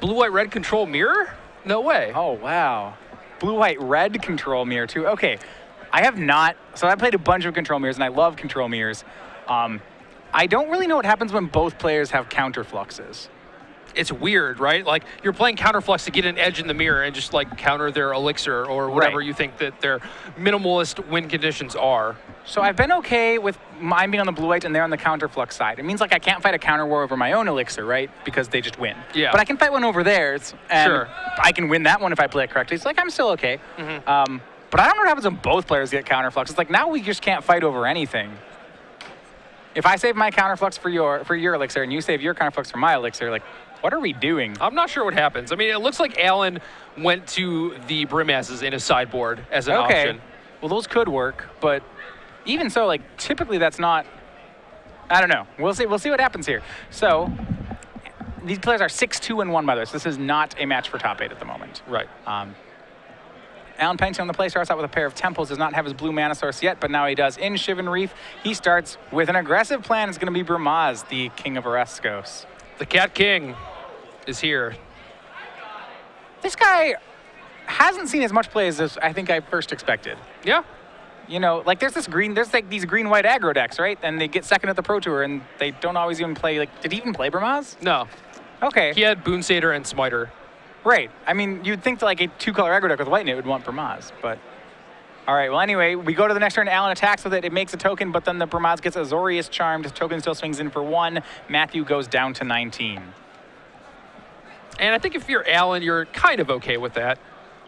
blue, white, red control mirror? No way. Oh, wow. Blue, white, red control mirror, too. Okay. I have not. So I played a bunch of control mirrors, and I love control mirrors. I don't really know what happens when both players have counter fluxes. It's weird, right? Like, you're playing counterflux to get an edge in the mirror and just, like, counter their elixir or whatever you think that their minimalist win conditions are. So I've been okay with mine being on the blue-white and they're on the counterflux side. It means, like, I can't fight a counter war over my own elixir, right? Because they just win. Yeah. But I can fight one over theirs, and Sure. I can win that one if I play it correctly. So, like, I'm still okay. But I don't know what happens when both players get counterflux. It's like, now we just can't fight over anything. If I save my counterflux for your elixir and you save your counterflux for my elixir, like, what are we doing? I'm not sure what happens. I mean, it looks like Alan went to the Brimmasses in his sideboard as an option. Well, those could work, but even so, like, typically that's not, I don't know. We'll see what happens here. So these players are 6-2-1 by this. This is not a match for top 8 at the moment. Right. Alan Pennington on the play starts out with a pair of temples, does not have his blue mana source yet, but now he does in Shivan Reef. He starts with an aggressive plan. It's going to be Brimaz, the king of Oreskos. The Cat King is here. This guy hasn't seen as much play as I think I first expected. Yeah. You know, like there's like these green-white aggro decks, right? And they get second at the Pro Tour, and they don't always even play, like, did he even play Brimaz? No. Okay. He had Boon Satyr and Smiter. Right. I mean, you'd think that, like, a 2-color aggro deck with white in it would want Brimaz, but... All right, well, anyway, we go to the next turn. Alan attacks with it. It makes a token, but then the Brimaz gets Azorius Charmed. His token still swings in for 1. Matthew goes down to 19. And I think if you're Alan, you're kind of okay with that.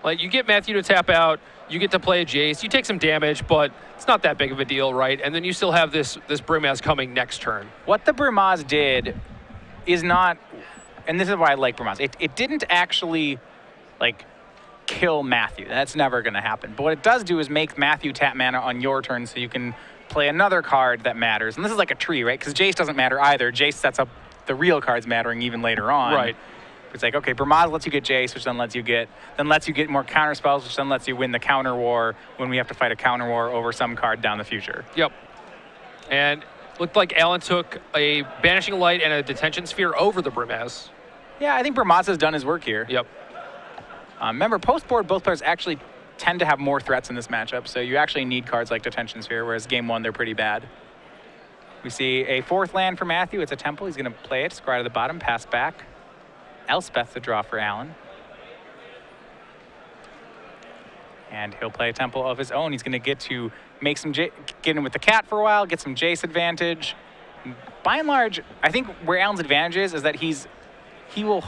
Like, you get Matthew to tap out, you get to play a Jace, you take some damage, but it's not that big of a deal, right? And then you still have this Brimaz coming next turn. What the Brimaz did is not, and this is why I like Brimaz, it didn't actually, like, kill Matthew. That's never going to happen. But what it does do is make Matthew tap mana on your turn so you can play another card that matters. And this is like a tree, right? Because Jace doesn't matter either. Jace sets up the real cards mattering even later on. Right. It's like, okay, Brimaz lets you get Jace, which then lets you get more counter spells, which then lets you win the counter war when we have to fight a counter war over some card down the future. Yep. And looked like Alan took a Banishing Light and a Detention Sphere over the Brimaz. Yeah, I think Brimaz has done his work here. Yep. Remember, post-board, both players actually tend to have more threats in this matchup, so you actually need cards like Detention Sphere, whereas game 1, they're pretty bad. We see a 4th land for Matthew. It's a temple. He's going to play it, scry to the bottom, pass back. Elspeth the draw for Alan. And he'll play a temple of his own. He's going to get to make some get in with the cat for a while, get some Jace advantage. By and large, I think where Alan's advantage is that he will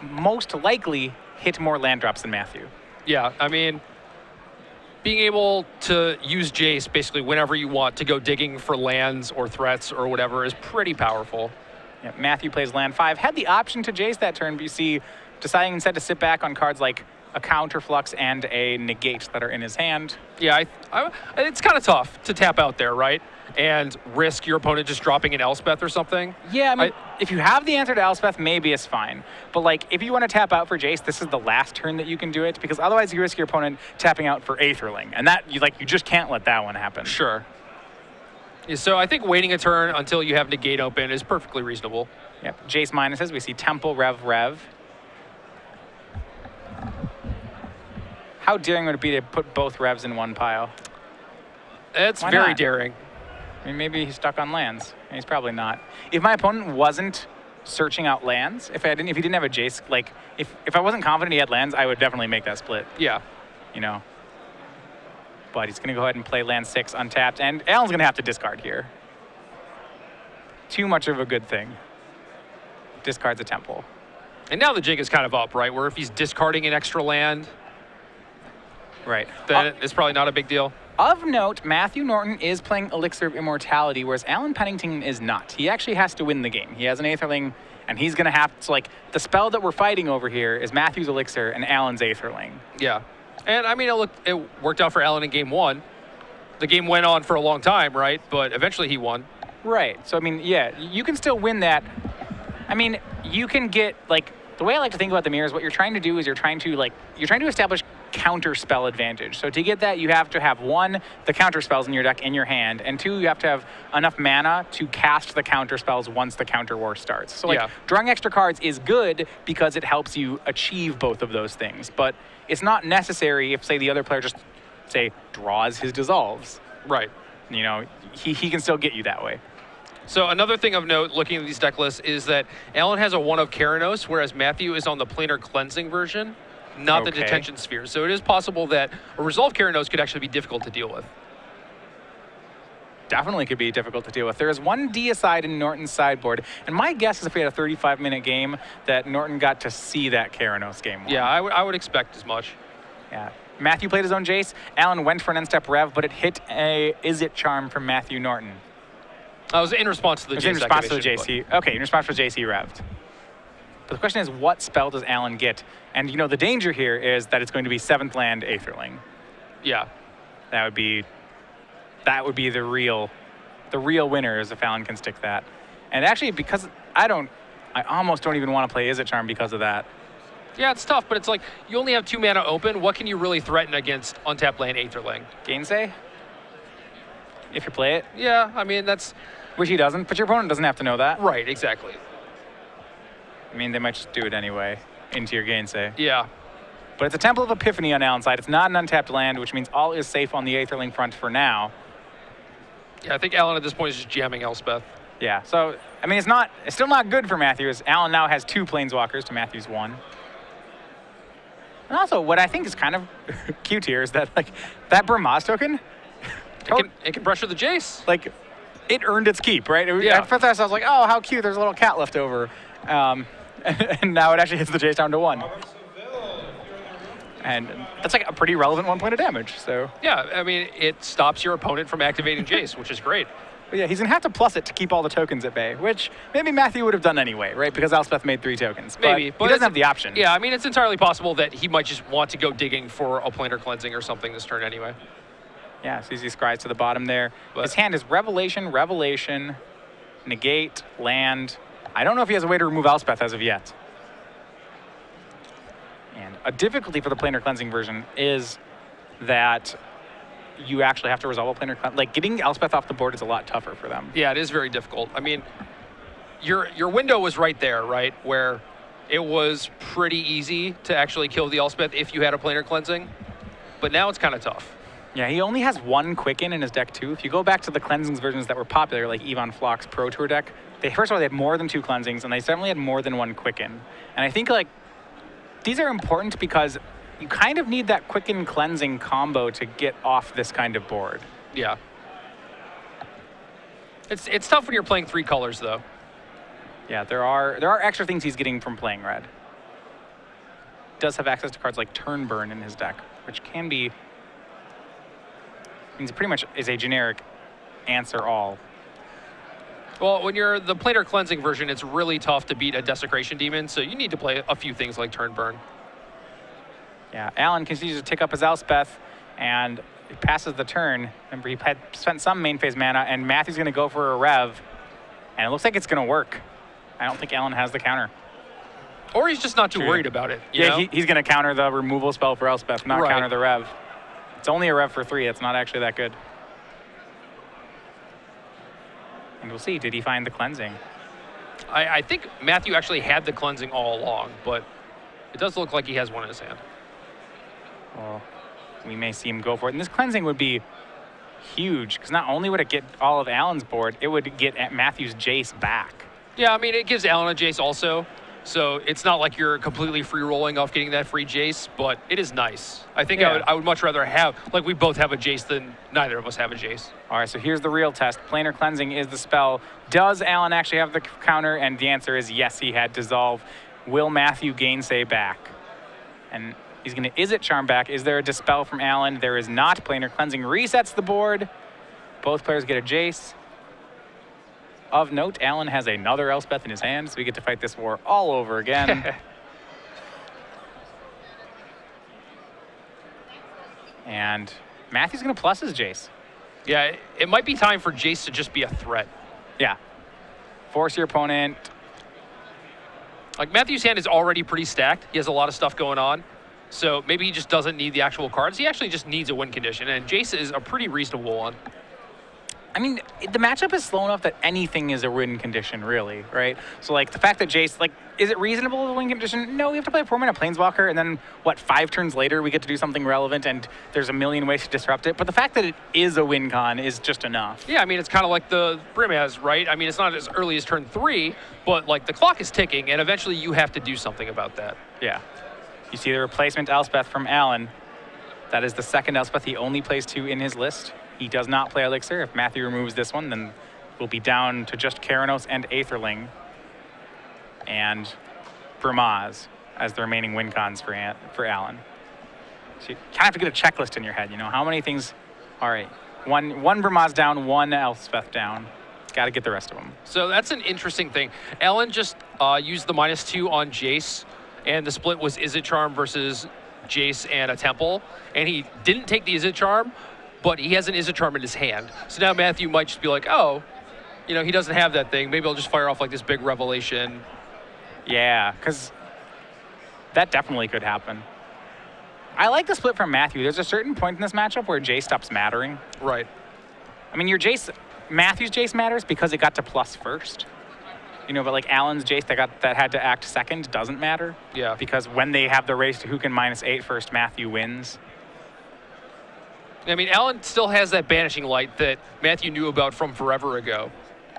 most likely hit more land drops than Matthew. Yeah, I mean, being able to use Jace basically whenever you want to go digging for lands or threats or whatever is pretty powerful. Yeah, Matthew plays land 5. Had the option to Jace that turn, but you see, deciding instead to sit back on cards like a counterflux and a negate that are in his hand. Yeah, it's kind of tough to tap out there, right? And risk your opponent just dropping an Elspeth or something. Yeah, I mean, if you have the answer to Elspeth, maybe it's fine. But, like, if you want to tap out for Jace, this is the last turn that you can do it, because otherwise you risk your opponent tapping out for Aetherling. And that, you just can't let that one happen. Sure. Yeah, so I think waiting a turn until you have negate open is perfectly reasonable. Yep. Jace minuses. We see Temple, Rev. How daring would it be to put both Revs in one pile? It's Why very not? daring. I mean, maybe he's stuck on lands. He's probably not. If my opponent wasn't searching out lands, if he didn't have a Jace, like, if I wasn't confident he had lands, I would definitely make that split. Yeah. You know. But he's going to go ahead and play land 6 untapped, and Alan's going to have to discard here. Too much of a good thing. Discards a temple. And now the jig is kind of up, right? Where if he's discarding an extra land, right, then it's probably not a big deal. Of note, Matthew Norton is playing Elixir of Immortality, whereas Alan Pennington is not. He actually has to win the game. He has an Aetherling, and he's going to have to, like, the spell that we're fighting over here is Matthew's Elixir and Alan's Aetherling. Yeah. And, I mean, it worked out for Alan in game 1. The game went on for a long time, right? But eventually he won. Right. So, I mean, yeah, you can still win that. I mean, you can get, like, the way I like to think about the mirror is what you're trying to do is you're trying to establish counter spell advantage. So to get that, you have to have one, the counter spells in your deck in your hand, and two, you have to have enough mana to cast the counter spells once the counter war starts. So like drawing extra cards is good because it helps you achieve both of those things, but it's not necessary if, say, the other player just, say, draws his dissolves. Right. You know, he can still get you that way. So another thing of note, looking at these deck lists, is that Alan has a 1 of Keranos, whereas Matthew is on the Planar Cleansing version, not the Detention Sphere. So it is possible that a Resolve Keranos could actually be difficult to deal with. Definitely could be difficult to deal with. There is one deicide in Norton's sideboard, and my guess is if we had a 35-minute game, that Norton got to see that Keranos game 1. Yeah, I would expect as much. Yeah. Matthew played his own Jace. Alan went for an end-step Rev, but it hit a Izzet Charm from Matthew Norton. That was in response to the Jace. In response to the Jace. Okay, in response to Jace, he revved. But the question is, what spell does Alan get? And you know, the danger here is that it's going to be 7th land Aetherling. Yeah. That would be the real winner, is if Alan can stick that. And actually, because I almost don't even want to play Izzet Charm because of that. Yeah, it's tough, but it's like you only have 2 mana open. What can you really threaten against untapped land Aetherling? Gainsay? If you play it? Yeah, I mean, that's... Which he doesn't, but your opponent doesn't have to know that. Right, exactly. I mean, they might just do it anyway into your Gainsay. Yeah. But it's a Temple of Epiphany on Alan's side. It's not an untapped land, which means all is safe on the Aetherling front for now. Yeah, I think Alan at this point is just jamming Elspeth. Yeah, so, I mean, it's still not good for Matthew, as Alan now has 2 Planeswalkers to Matthew's 1. And also, what I think is kind of cute here is that, like, that Bramaz token... It can pressure the Jace. Like, it earned its keep, right? Yeah. At first I was like, oh, how cute, there's a little cat left over. And now it actually hits the Jace down to 1. And that's like a pretty relevant 1 point of damage, so. Yeah, I mean, it stops your opponent from activating Jace, which is great. But yeah, he's going to have to plus it to keep all the tokens at bay, which maybe Matthew would have done anyway, right? Because Elspeth made 3 tokens. Maybe. But he doesn't have the option. Yeah, I mean, it's entirely possible that he might just want to go digging for a Planar Cleansing or something this turn anyway. Yeah, so he scries to the bottom there. But his hand is Revelation, Revelation, Negate, Land. I don't know if he has a way to remove Elspeth as of yet. And a difficulty for the Planar Cleansing version is that you actually have to resolve a Planar Cleansing. Like, getting Elspeth off the board is a lot tougher for them. Yeah, it is very difficult. I mean, your window was right there, right? Where it was pretty easy to actually kill the Elspeth if you had a Planar Cleansing. But now it's kind of tough. Yeah, he only has 1 Quicken in his deck, too. If you go back to the Cleansings versions that were popular, like Yvonne Flock's Pro Tour deck, first of all, they had more than 2 Cleansings, and they certainly had more than 1 Quicken. And I think, like, these are important because you kind of need that Quicken Cleansing combo to get off this kind of board. Yeah. It's tough when you're playing 3 colors, though. Yeah, there are extra things he's getting from playing red. He does have access to cards like Turnburn in his deck, which can be... means it pretty much is a generic answer all. Well, when you're the Planar Cleansing version, it's really tough to beat a Desecration Demon, so you need to play a few things like Turnburn. Yeah, Alan continues to tick up his Elspeth, and it passes the turn. Remember, he had spent some main phase mana, and Matthew's going to go for a Rev, and it looks like it's going to work. I don't think Alan has the counter. Or he's just not too worried about it. He's going to counter the removal spell for Elspeth, not counter the Rev. It's only a Rev for 3. It's not actually that good. And we'll see. Did he find the Cleansing? I think Matthew actually had the Cleansing all along, but it does look like he has one in his hand. Well, we may see him go for it. And this Cleansing would be huge, because not only would it get all of Alan's board, it would get Matthew's Jace back. Yeah, I mean, it gives Alan a Jace also. So it's not like you're completely free rolling off getting that free Jace, but it is nice. I think I would much rather have, like, we both have a Jace than neither of us have a Jace. All right, so here's the real test. Planar Cleansing is the spell. Does Alan actually have the counter? And the answer is yes, he had Dissolve. Will Matthew Gainsay back? And he's going to Izzet Charm back. Is there a Dispel from Alan? There is not. Planar Cleansing resets the board. Both players get a Jace. Of note, Alan has another Elspeth in his hand, so we get to fight this war all over again. And Matthew's going to plus his Jace. Yeah, it might be time for Jace to just be a threat. Yeah. Force your opponent. Like, Matthew's hand is already pretty stacked. He has a lot of stuff going on. So maybe he just doesn't need the actual cards. He actually just needs a win condition, and Jace is a pretty reasonable one. I mean, the matchup is slow enough that anything is a win condition, really, right? So, like, the fact that Jace, like, is it reasonable as a win condition? No, we have to play a 4-mana Planeswalker, and then, what, 5 turns later, we get to do something relevant, and there's a million ways to disrupt it. But the fact that it is a win con is just enough. Yeah, I mean, it's kind of like the Brimaz, right? I mean, it's not as early as turn 3, but, like, the clock is ticking, and eventually you have to do something about that. Yeah. You see the replacement Elspeth from Alan. That is the second Elspeth. He only plays 2 in his list. He does not play Elixir. If Matthew removes this one, then we'll be down to just Keranos and Aetherling and Brimaz as the remaining win cons for Alan. So you kind of have to get a checklist in your head, you know, how many things. All right, one Brimaz down, 1 Elspeth down. Got to get the rest of them. So that's an interesting thing. Alan just used the -2 on Jace, and the split was Izzet Charm versus Jace and a Temple, and he didn't take the Izzet Charm, but he has an Izzet Charm in his hand. So now Matthew might just be like, oh, you know, he doesn't have that thing. Maybe I'll just fire off like this big revelation. Yeah, because that definitely could happen. I like the split from Matthew. There's a certain point in this matchup where Jace stops mattering. Right. I mean, Matthew's Jace matters because it got to plus first. You know, but like Alan's Jace that had to act second doesn't matter. Yeah. Because when they have the race to who can -8 first, Matthew wins. I mean, Alan still has that Banishing Light that Matthew knew about from forever ago.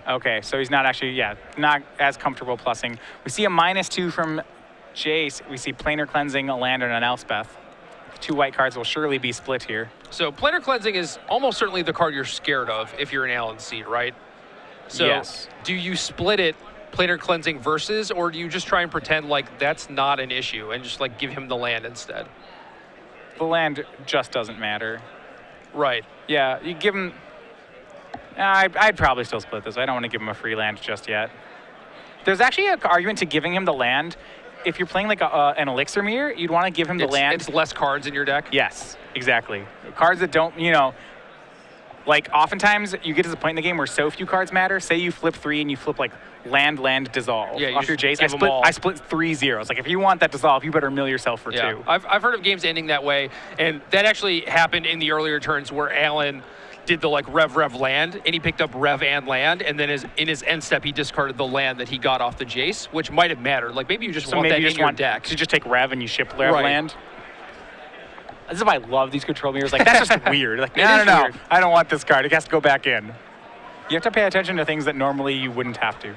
Okay, so he's not actually, not as comfortable plussing. We see a -2 from Jace. We see Planar Cleansing, a land, and an Elspeth. 2 white cards will surely be split here. So Planar Cleansing is almost certainly the card you're scared of if you're in Alan's seat, right? So yes. Do you split it Planar Cleansing versus, or do you just try and pretend like that's not an issue and just like give him the land instead? The land just doesn't matter. Right. Yeah, you give him... I'd probably still split this. I don't want to give him a free land just yet. There's actually an argument to giving him the land. If you're playing like an Elixir Mirror, you'd want to give him the land. It's less cards in your deck? Yes, exactly. Cards that don't, you know... Like, oftentimes, you get to the point in the game where so few cards matter. Say you flip 3 and you flip, like, land, dissolve. Yeah, off your Jace. I split 3 zeros. Like, if you want that dissolve, you better mill yourself for 2. I've heard of games ending that way, and that actually happened in the earlier turns where Alan did the, like, Rev land, and he picked up Rev and land, and then in his end step, he discarded the land that he got off the Jace, which might have mattered. Like, maybe you just want that in your deck. So you just take Rev and you ship Rev land? This is why I love these control mirrors. Like, that's just weird. Like, no. I don't want this card. It has to go back in. You have to pay attention to things that normally you wouldn't have to.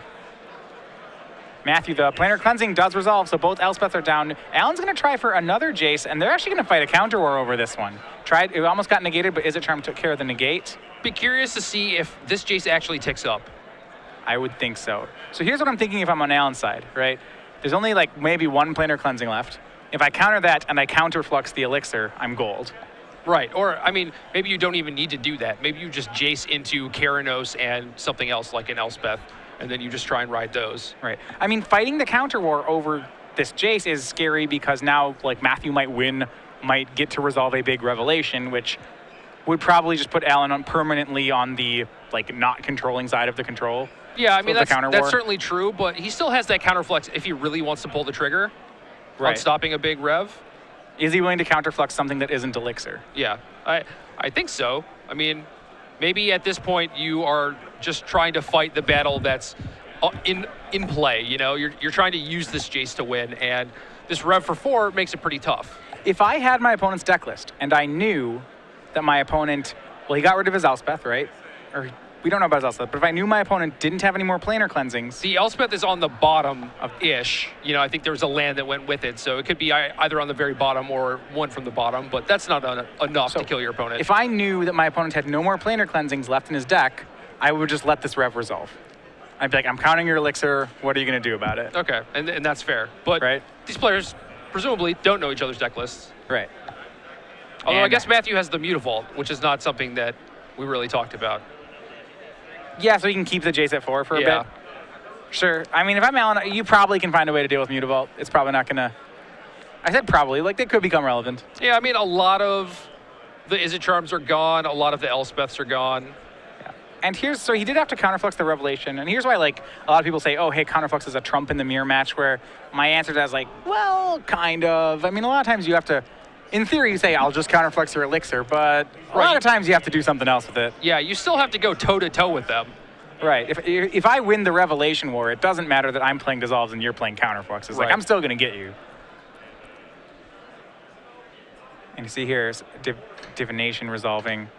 Matthew, the Planar Cleansing does resolve, so both Elspeths are down. Alan's going to try for another Jace, and they're actually going to fight a counter war over this one. It almost got negated, but Izzet Charm took care of the negate. Be curious to see if this Jace actually ticks up. I would think so. So here's what I'm thinking if I'm on Alan's side, right? There's only like maybe 1 Planar Cleansing left. If I counter that and I counterflux the Elixir, I'm gold. Right, or, I mean, maybe you don't even need to do that. Maybe you just Jace into Keranos and something else like an Elspeth, and then you just try and ride those. Right. I mean, fighting the counter war over this Jace is scary because now, like, Matthew might win, might get to resolve a big revelation, which would probably just put Alan permanently on the, like, not controlling side of the control. Yeah, I mean, that's certainly true, but he still has that counterflex if he really wants to pull the trigger. Right. On stopping a big Rev. Is he willing to counterflux something that isn't Elixir? Yeah, I think so. I mean, maybe at this point you are just trying to fight the battle that's in play. You know, you're trying to use this Jace to win, and this Rev for 4 makes it pretty tough. If I had my opponent's deck list and I knew that my opponent, well, he got rid of his Elspeth, right? Or we don't know about his Elspeth, but if I knew my opponent didn't have any more Planar Cleansings. The Elspeth is on the bottom of-ish. You know, I think there was a land that went with it, so it could be either on the very bottom or one from the bottom, but that's not enough to kill your opponent. If I knew that my opponent had no more Planar Cleansings left in his deck, I would just let this Rev resolve. I'd be like, I'm counting your Elixir, what are you going to do about it? Okay, and that's fair. But these players presumably don't know each other's deck lists. Right. Although I guess Matthew has the Mutavault, which is not something that we really talked about. Yeah, so you can keep the Jace at 4 for a bit. Sure. I mean, if I'm Alan, you probably can find a way to deal with Mutavault. It's probably not going to... I said probably. Like, they could become relevant. Yeah, I mean, a lot of the Izzet Charms are gone. A lot of the Elspeths are gone. Yeah. And so he did have to counterflux the Revelation, and here's why, like, a lot of people say, oh, hey, counterflux is a trump in the mirror match, where my answer to that is like, well, kind of. I mean, a lot of times you have to, in theory, you say, I'll just counterflux your Elixir, but a lot of times you have to do something else with it. Yeah, you still have to go toe-to-toe with them. Right. If I win the Revelation War, it doesn't matter that I'm playing Dissolves and you're playing counterflux. It's like, I'm still going to get you. And you see here, Divination resolving.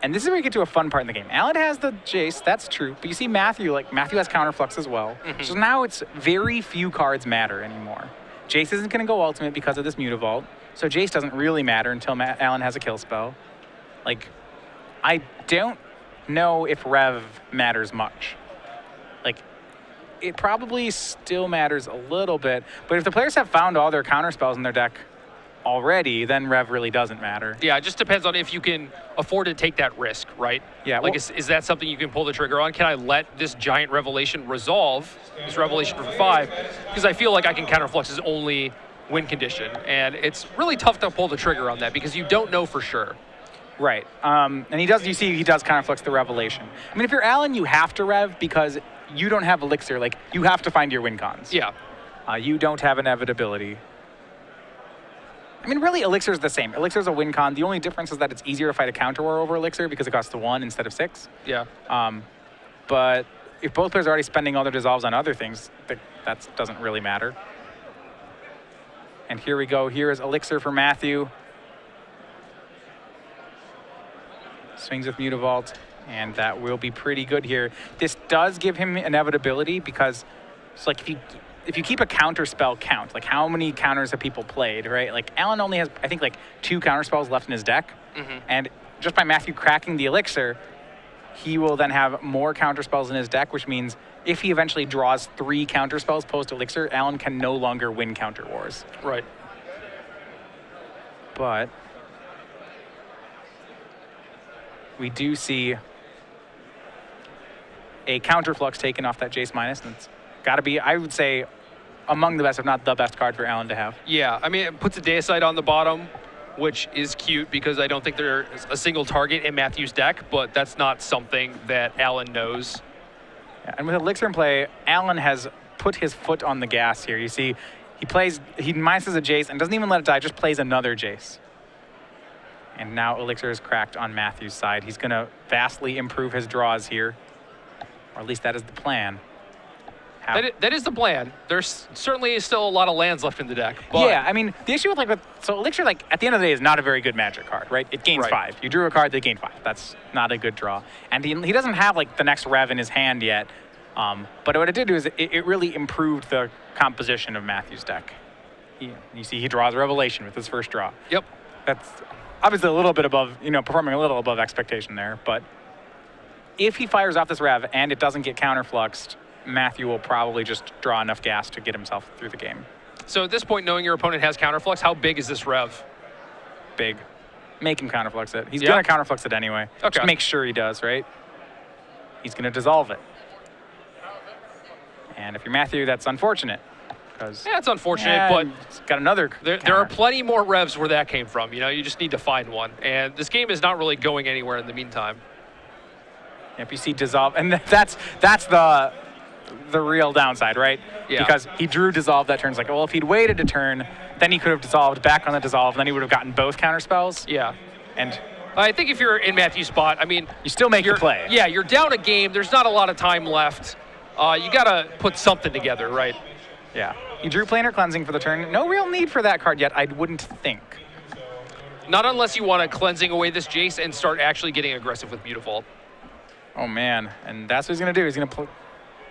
And this is where you get to a fun part in the game. Alan has the Jace, that's true. But you see Matthew has counterflux as well. So now it's very few cards matter anymore. Jace isn't going to go ultimate because of this Mutavault. So Jace doesn't really matter until Alan has a kill spell. Like, I don't know if Rev matters much. Like, it probably still matters a little bit. But if the players have found all their counter spells in their deck already, then Rev really doesn't matter. Yeah, it just depends on if you can afford to take that risk, right? Yeah. Like, is that something you can pull the trigger on? Can I let this giant Revelation resolve, this Revelation for 5? Because I feel like I can counterflux his only win condition. And it's really tough to pull the trigger on that because you don't know for sure. Right. And you see he does counterflux the Revelation. I mean, if you're Alan, you have to Rev because you don't have Elixir. Like, you have to find your win cons. Yeah. You don't have inevitability. I mean, really, Elixir is the same. Elixir is a win con. The only difference is that it's easier to fight a counter war over Elixir because it costs 1 instead of 6. Yeah. But if both players are already spending all their dissolves on other things, that doesn't really matter. And here we go. Here is Elixir for Matthew. Swings with Mutavault, and that will be pretty good here. This does give him inevitability because it's like if you keep a counter spell count, like how many counters have people played, right? Like Alan only has, I think, like 2 counter spells left in his deck. And just by Matthew cracking the Elixir, he will then have more counter spells in his deck, which means if he eventually draws 3 counter spells post Elixir, Alan can no longer win counter wars. Right. But we do see a counterflux taken off that Jace minus, and it's got to be, I would say, among the best, if not the best card for Alan to have. Yeah, I mean, it puts a Deicide on the bottom, which is cute because I don't think there's a single target in Matthew's deck, but that's not something that Alan knows. Yeah, and with Elixir in play, Alan has put his foot on the gas here. You see, he minuses a Jace and doesn't even let it die, just plays another Jace. And now Elixir is cracked on Matthew's side. He's going to vastly improve his draws here, or at least that is the plan. That is the plan. There's certainly still a lot of lands left in the deck. But yeah, I mean, the issue with so Elixir, like, at the end of the day, is not a very good Magic card, right? It gains 5. You drew a card that gained 5. That's not a good draw. And he doesn't have, like, the next Rev in his hand yet. But what it did do is it really improved the composition of Matthew's deck. You see, he draws Revelation with his first draw. Yep. That's obviously a little bit above, performing a little above expectation there. But if he fires off this Rev and it doesn't get counterfluxed, Matthew will probably just draw enough gas to get himself through the game. So at this point, knowing your opponent has counterflux, how big is this Rev? Big. Make him counterflux it. He's going to counterflux it anyway. Okay. Just make sure he does, right? He's going to dissolve it. And if you're Matthew, that's unfortunate. Yeah, it's unfortunate, but it's got another. There are plenty more Revs where that came from. You just need to find one. And this game is not really going anywhere in the meantime. If you see dissolve, and that's the real downside, right? Yeah. Because he drew dissolve that turn. It's like, well, if he'd waited a turn, then he could have dissolved back on the dissolve, and then he would have gotten both counter spells. Yeah. And I think if you're in Matthew's spot, I mean, you still make your play. Yeah, you're down a game. There's not a lot of time left. You got to put something together, right? Yeah. You drew Planar Cleansing for the turn. No real need for that card yet, I wouldn't think. Not unless you want to cleansing away this Jace and start actually getting aggressive with Mutavault. Oh, man. And that's what he's going to do. He's going to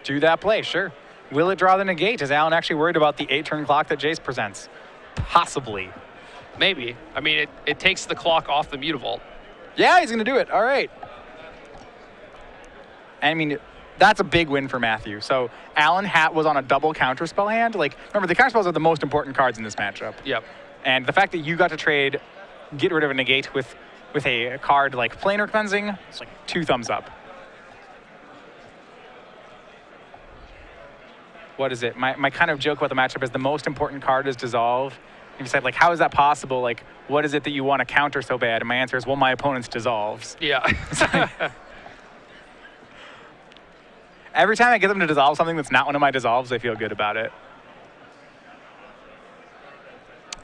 do that play, sure. Will it draw the negate? Is Alan actually worried about the 8-turn clock that Jace presents? Possibly. Maybe. I mean, it takes the clock off the Mutavault. Yeah, he's going to do it. All right. I mean, that's a big win for Matthew. So Alan was on a double counterspell hand. Like, remember, the counterspells are the most important cards in this matchup. Yep. And the fact that you got to get rid of a negate with a card like Planar Cleansing, it's like 2 thumbs up. What is it? My kind of joke about the matchup is the most important card is Dissolve, You said, like, how is that possible? Like, what is it that you want to counter so bad? And my answer is, well, my opponent's dissolves. Yeah. Every time I get them to dissolve something that's not one of my dissolves, I feel good about it.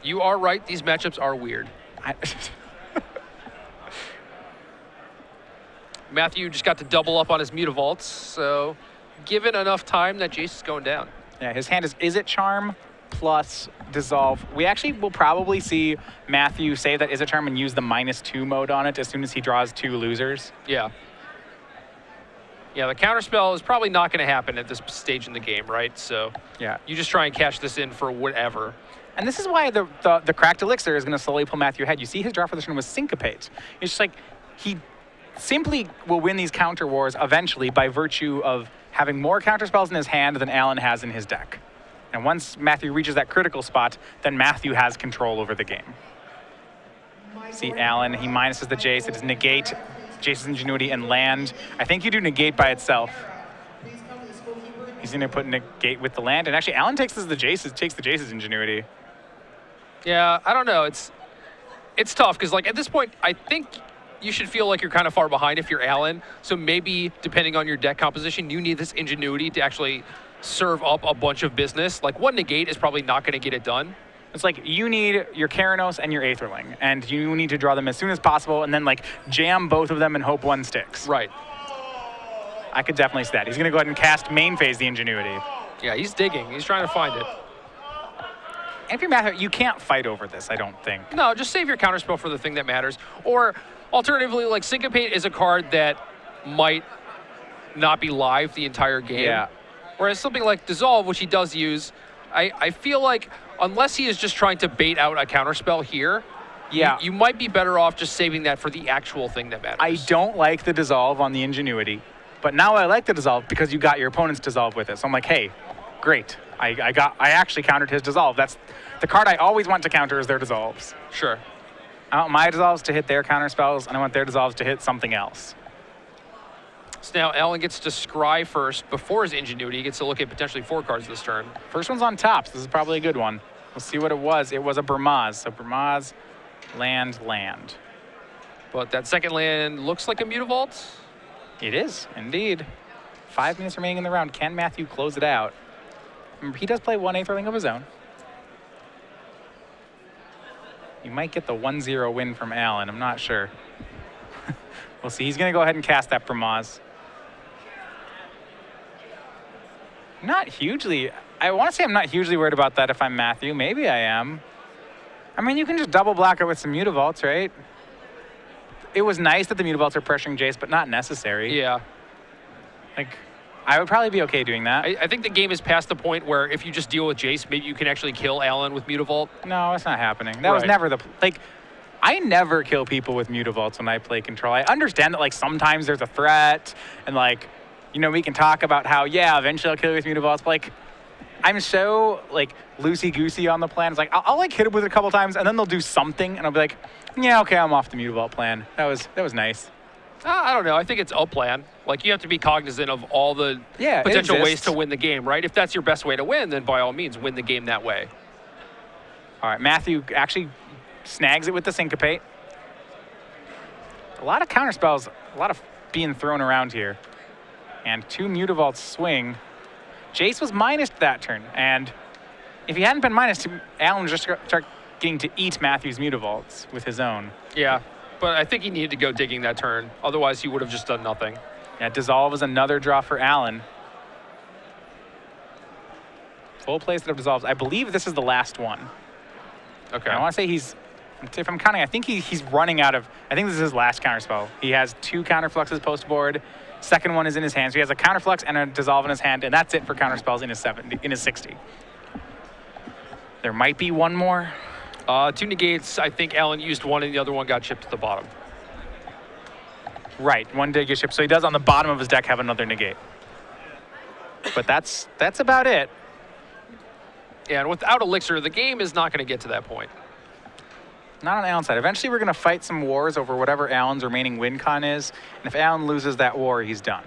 You are right. These matchups are weird. Matthew just got to double up on his Mutavaults, so given enough time, that Jace is going down. Yeah, his hand is Izzet Charm plus Dissolve. We actually will probably see Matthew save that Izzet Charm and use the -2 mode on it as soon as he draws 2 losers. Yeah. Yeah, the counterspell is probably not going to happen at this stage in the game, right? So yeah, you just try and cash this in for whatever. And this is why the Cracked Elixir is going to slowly pull Matthew ahead. You see his draw for this turn was Syncopate. It's just like he simply will win these counter wars eventually by virtue of having more counterspells in his hand than Alan has in his deck. And once Matthew reaches that critical spot, then Matthew has control over the game. See Alan, he minuses the Jace. It is negate Jace's Ingenuity and land. I think you do negate by itself. He's going to put negate with the land. And actually, Alan takes the Jace's Ingenuity. Yeah, I don't know. It's tough because, like, at this point, I think you should feel like you're kind of far behind if you're Alan. So maybe, depending on your deck composition, you need this Ingenuity to actually serve up a bunch of business. Like, one negate is probably not going to get it done. It's like you need your Keranos and your Aetherling, and you need to draw them as soon as possible, and then like jam both of them and hope one sticks. Right. I could definitely see that. He's going to go ahead and cast main phase the Ingenuity. Yeah, he's digging. He's trying to find it. And if you're Matthew, you can't fight over this, I don't think. No, just save your counterspell for the thing that matters. Or alternatively, like Syncopate is a card that might not be live the entire game. Yeah. Whereas something like Dissolve, which he does use, I feel like unless he is just trying to bait out a counterspell here, yeah, you might be better off just saving that for the actual thing that matters. I don't like the Dissolve on the Ingenuity, but now I like the Dissolve because you got your opponent's Dissolve with it. So I'm like, hey, great. I actually countered his Dissolve. That's the card I always want to counter is their Dissolves. Sure. I want my Dissolves to hit their counterspells, and I want their Dissolves to hit something else. So now Alan gets to scry first before his Ingenuity. He gets to look at potentially 4 cards this turn. First one's on top, so this is probably a good one. We'll see what it was. It was a Burmaz. So Burmaz, land, land. But that second land looks like a Mutavault. It is, indeed. 5 minutes remaining in the round. Can Matthew close it out? Remember, he does play 1 Aetherling of his own. You might get the 1-0 win from Alan. I'm not sure. We'll see. He's going to go ahead and cast that Burmaz. Not hugely. I want to say I'm not hugely worried about that if I'm Matthew. Maybe I am. I mean, you can just double block it with some Mutavaults, right? It was nice that the Mutavaults are pressuring Jace, but not necessary. Yeah. Like, I would probably be okay doing that. I think the game is past the point where if you just deal with Jace, maybe you can actually kill Alan with Mutavault. No, it's not happening. That was never the... Like, I never kill people with Mutavaults when I play Control. I understand that, like, sometimes there's a threat, and, like, you know, we can talk about how, yeah, eventually I'll kill you with Mutavaults, but, like, I'm so, like, loosey-goosey on the plan. It's like, I'll like, hit him with it a couple times, and then they'll do something, and I'll be like, yeah, okay, I'm off the Mutavault plan. That was nice. I don't know. I think it's a plan. Like, you have to be cognizant of all the potential ways to win the game, right? If that's your best way to win, then by all means, win the game that way. All right, Matthew actually snags it with the Syncopate. A lot of counterspells, a lot of being thrown around here. And 2 Mutavaults swing. Jace was minused that turn, and if he hadn't been minused, Alan would just start getting to eat Matthew's Mutavaults with his own. Yeah, but I think he needed to go digging that turn. Otherwise, he would have just done nothing. Yeah, Dissolve is another draw for Alan. Full playset of Dissolves. I believe this is the last one. Okay. And I want to say if I'm counting, I think he's running out of, I think this is his last counterspell. He has 2 counterfluxes post board. Second one is in his hand. So he has a counterflux and a Dissolve in his hand, and that's it for counterspells in his 60. There might be one more. 2 negates. I think Alan used one, and the other one got chipped to the bottom. Right, one did get shipped. So he does on the bottom of his deck have another negate. But that's about it. Yeah, and without Elixir, the game is not going to get to that point. Not on Alan's side. Eventually, we're going to fight some wars over whatever Alan's remaining win con is. And if Alan loses that war, he's done.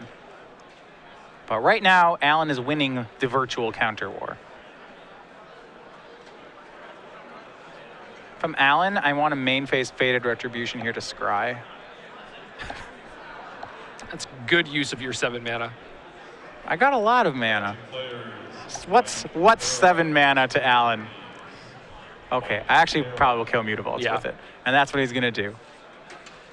But right now, Alan is winning the virtual counter war. From Alan, I want a main phase Faded Retribution here to scry. That's good use of your 7 mana. I got a lot of mana. What's 7 mana to Alan? Okay, I actually probably will kill Mutavaults with it. And that's what he's going to do.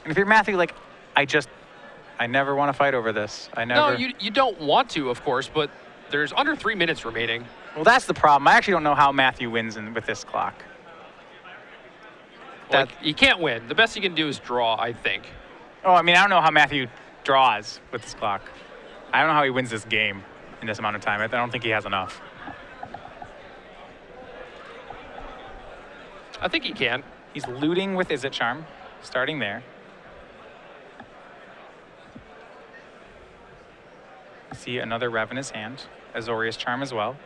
And if you're Matthew, like, I never want to fight over this. I never. No, you don't want to, of course, but there's under 3 minutes remaining. Well, that's the problem. I actually don't know how Matthew wins with this clock. Like, you can't win. The best you can do is draw, I think. Oh, I mean, I don't know how Matthew draws with this clock. I don't know how he wins this game in this amount of time. I don't think he has enough. I think he can. He's looting with Izzet Charm, starting there. See another Rev in his hand. Azorius Charm as well.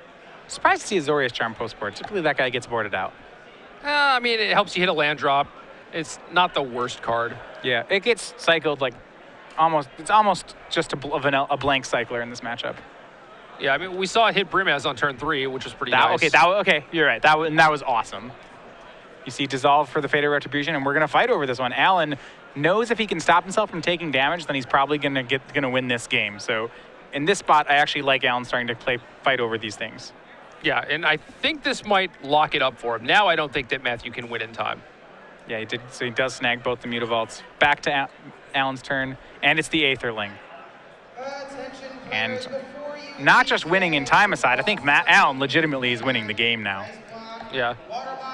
Surprised to see Azorius Charm post-board. Typically that guy gets boarded out. I mean, it helps you hit a land drop. It's not the worst card. Yeah, it gets cycled like it's almost just a blank cycler in this matchup. Yeah, I mean, we saw it hit Brimaz on turn 3, which was pretty nice. Okay, you're right. That was awesome. You see Dissolve for the Faded Retribution, and we're going to fight over this one. Alan knows if he can stop himself from taking damage, then he's probably going to win this game. So in this spot, I actually like Alan starting to fight over these things. Yeah, and I think this might lock it up for him. Now I don't think that Matthew can win in time. Yeah, he did. So he does snag both the Mutavaults. Back to Alan's turn, and it's the Aetherling. And not just winning in time aside, I think Alan legitimately is winning the game now. Yeah,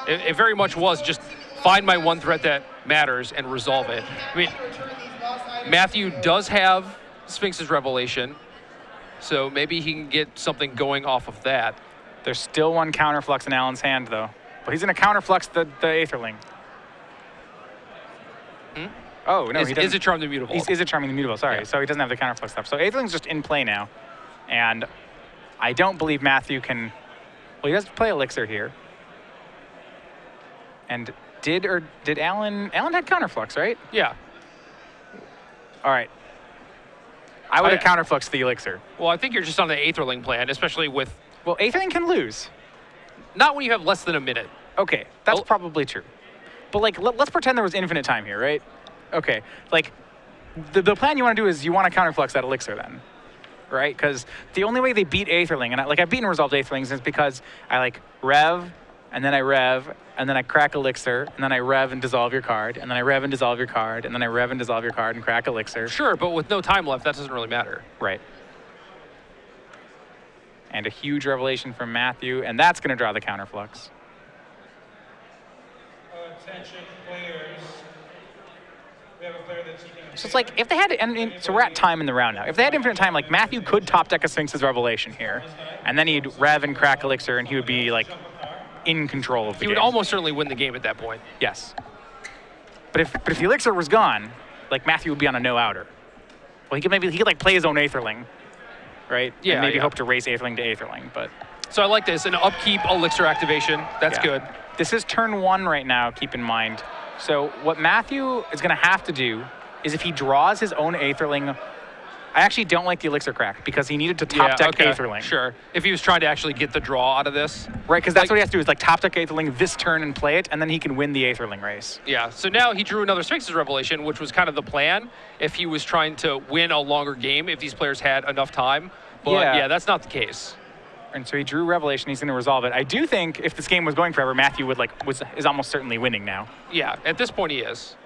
it very much was just find my one threat that matters and resolve it. I mean, Matthew does have Sphinx's Revelation, so maybe he can get something going off of that. There's still one counterflux in Alan's hand, though. But he's going to counterflux the Aetherling. Hmm? Oh, no, he doesn't. Izzet Charm the Mutavault. He's Izzet Charming the Mutavault, sorry. Yeah. So he doesn't have the counterflux stuff. So Aetherling's just in play now. And I don't believe Matthew can... Well, he does play Elixir here. And did Alan... Alan had counterflux, right? Yeah. All right. I would have counterfluxed the Elixir. Well, I think you're just on the Aetherling plan, especially with... Well, Aetherling can lose. Not when you have less than a minute. Okay, that's probably true. But, like, let's pretend there was infinite time here, right? Okay, like, the plan you want to do is you want to counterflux that Elixir then, right? Because the only way they beat Aetherling, and I've beaten Resolved Aetherlings is because I, like, Rev, and then I Rev, and then I crack Elixir, and then I Rev and dissolve your card, and then I Rev and dissolve your card, and then I Rev and dissolve your card and crack Elixir. Sure, but with no time left, that doesn't really matter. Right. And a huge revelation from Matthew, and that's going to draw the counterflux. Attention players. We have a player that's seeking. So it's like, if they had, so we're at time in the round now. If they had infinite time, like Matthew could top deck a Sphinx's Revelation here, and then he'd Rev and crack Elixir, and he would be like in control of the game. He would almost certainly win the game at that point. Yes. But if the Elixir was gone, like Matthew would be on a no outer. Well, he could like play his own Aetherling, right? Yeah. And maybe hope to race Aetherling to Aetherling, but. So I like this, an upkeep Elixir activation. That's good. This is turn 1 right now, keep in mind. So what Matthew is going to have to do is if he draws his own Aetherling, I actually don't like the Elixir crack because he needed to top deck Aetherling. Sure. If he was trying to actually get the draw out of this. Right, because that's what he has to do is like top deck Aetherling this turn and play it, and then he can win the Aetherling race. Yeah, so now he drew another Sphinx's Revelation, which was kind of the plan if he was trying to win a longer game, if these players had enough time. But yeah that's not the case. And so he drew Revelation, he's going to resolve it. I do think if this game was going forever, Matthew would is almost certainly winning now. Yeah, at this point he is.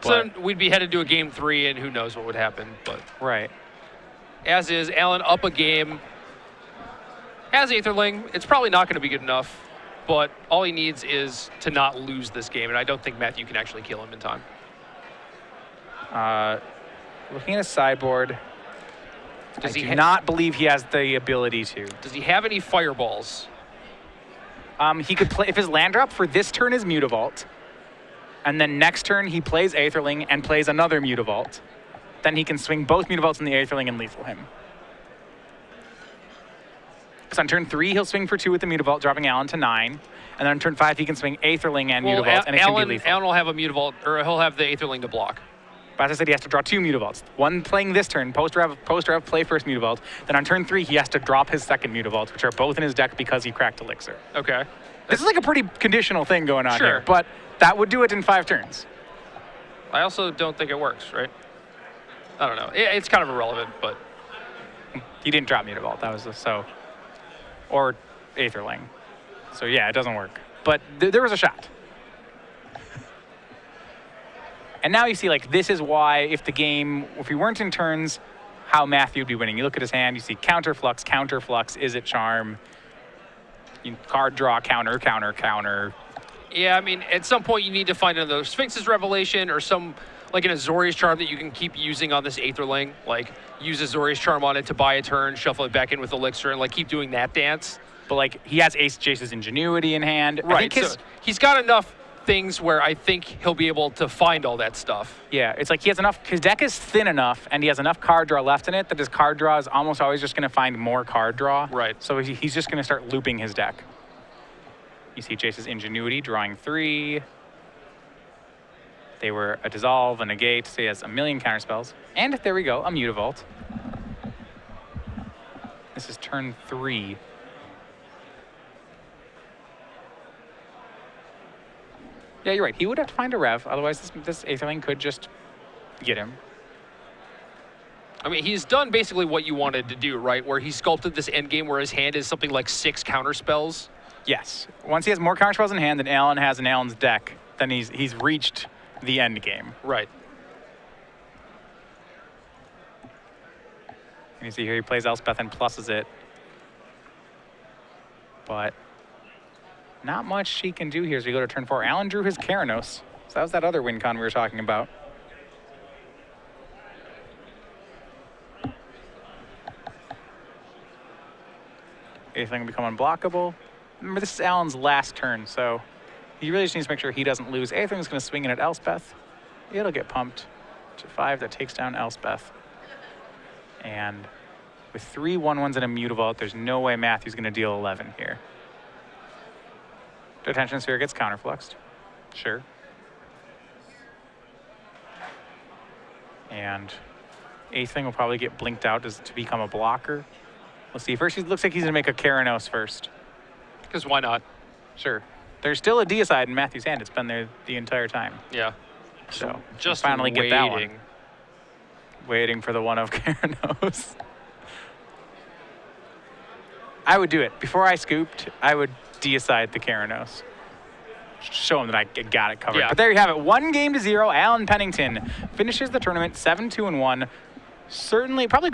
But, so we'd be headed to a game 3, and who knows what would happen. But right. As is, Alan up a game. Has Aetherling. It's probably not going to be good enough, but all he needs is to not lose this game, and I don't think Matthew can actually kill him in time. Looking at his sideboard, I do not believe he has the ability to. Does he have any fireballs? He could play, if his land drop for this turn is Mutavault, and then next turn he plays Aetherling and plays another Mutavault, then he can swing both Mutavaults in the Aetherling and lethal him. Because on turn 3, he'll swing for 2 with the Mutavault, dropping Alan to 9. And then on turn 5, he can swing Aetherling and Mutavault, and it can be lethal. Alan will have a Mutavault, or he'll have the Aetherling to block. But as I said, he has to draw 2 Mutavaults. One playing this turn, post-rev, play first Mutavault. Then on turn 3, he has to drop his second Mutavault, which are both in his deck because he cracked Elixir. Okay. This is like a pretty conditional thing going on Sure. here, but that would do it in 5 turns. I also don't think it works, right? I don't know. It's kind of irrelevant, but He didn't drop Mutavault. That was so, or Aetherling. So yeah, it doesn't work. But there was a shot. And now you see, like, this is why if we weren't in turns, how Matthew would be winning. You look at his hand, you see counterflux, is it charm? Card draw, counter, counter, counter. yeah, I mean, at some point you need to find another Sphinx's Revelation or some, like an Azorius Charm that you can keep using on this Aetherling. Like, use Azorius Charm on it to buy a turn, shuffle it back in with Elixir, and, like, keep doing that dance. But, like, he has Ace Jace's Ingenuity in hand. Right, so he's got enough things where I think he'll be able to find all that stuff. Yeah, it's like he has enough, his deck is thin enough and he has enough card draw left in it that his card draw is almost always just going to find more card draw. Right. So he's just going to start looping his deck. You see Jace's Ingenuity drawing 3. They were a Dissolve, a Negate, so he has a million counterspells. And there we go, a Mutavault. This is turn 3. Yeah, you're right. He would have to find a Rev, otherwise this Aetherling could just get him. I mean, he's done basically what you wanted to do, right? Where he sculpted this endgame where his hand is something like 6 counterspells. Yes. Once he has more counterspells in hand than Alan has in Alan's deck, then he's reached the end game. Right. And you see here he plays Elspeth and pluses it. But not much she can do here as we go to turn 4. Alan drew his Keranos. So that was that other win con we were talking about. Anything will become unblockable. Remember, this is Alan's last turn, so he really just needs to make sure he doesn't lose. Anything's going to swing in at Elspeth. It'll get pumped to 5. That takes down Elspeth. And with 3 1/1s and a Mutavault, there's no way Matthew's going to deal 11 here. Detention Sphere gets counterfluxed. Sure. And Aethling will probably get blinked out to become a blocker. We'll see. First, it looks like he's going to make a Keranos first. Because why not? Sure. There's still a Deicide in Matthew's hand. It's been there the entire time. Yeah. So Just finally waiting. get that one. Waiting for the one of Keranos. I would do it. Before I scooped, I would Deicide the Keranos. Show him that I got it covered. Yeah. But there you have it. 1-0. Alan Pennington finishes the tournament 7-2-1. Certainly, probably